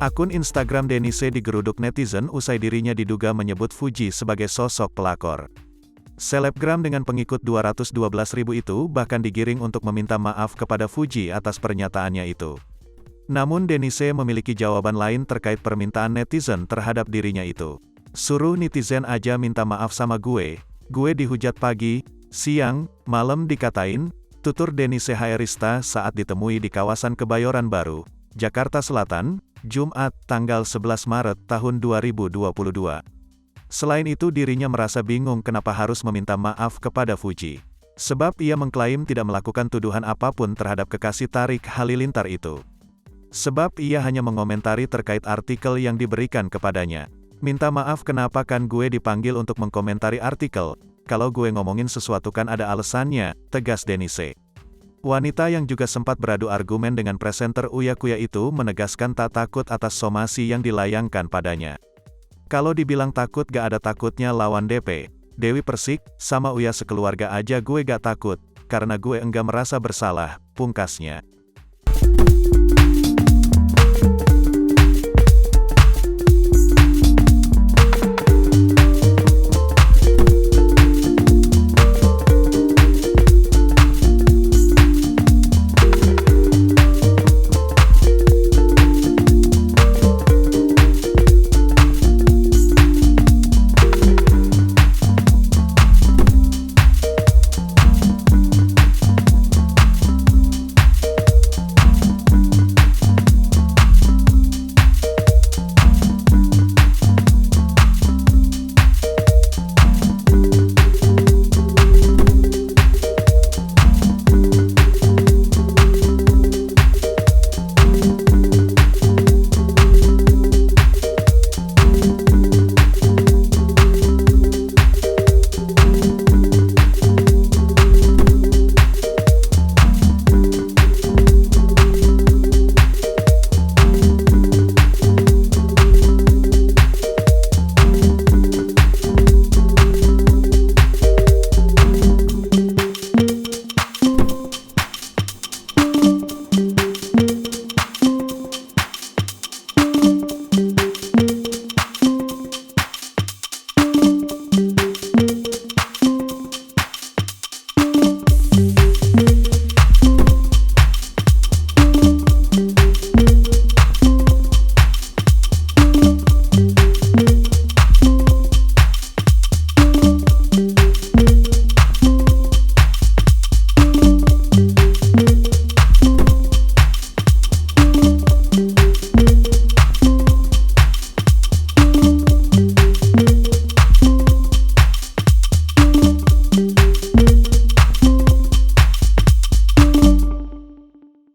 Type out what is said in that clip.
Akun Instagram Denise digeruduk netizen usai dirinya diduga menyebut Fuji sebagai sosok pelakor. Selebgram dengan pengikut 212.000 itu bahkan digiring untuk meminta maaf kepada Fuji atas pernyataannya itu. Namun Denise memiliki jawaban lain terkait permintaan netizen terhadap dirinya itu. "Suruh netizen aja minta maaf sama gue dihujat pagi, siang, malam dikatain," tutur Denise Hairista saat ditemui di kawasan Kebayoran Baru, Jakarta Selatan, Jumat, tanggal 11 Maret tahun 2022. Selain itu dirinya merasa bingung kenapa harus meminta maaf kepada Fuji. Sebab ia mengklaim tidak melakukan tuduhan apapun terhadap kekasih Tarik Halilintar itu. Sebab ia hanya mengomentari terkait artikel yang diberikan kepadanya. "Minta maaf kenapa kan gue dipanggil untuk mengkomentari artikel, kalau gue ngomongin sesuatu kan ada alasannya," tegas Denise. Wanita yang juga sempat beradu argumen dengan presenter Uya Kuya itu menegaskan tak takut atas somasi yang dilayangkan padanya. "Kalau dibilang takut gak ada takutnya lawan DP, Dewi Persik, sama Uya sekeluarga aja gue gak takut, karena gue enggak merasa bersalah," pungkasnya.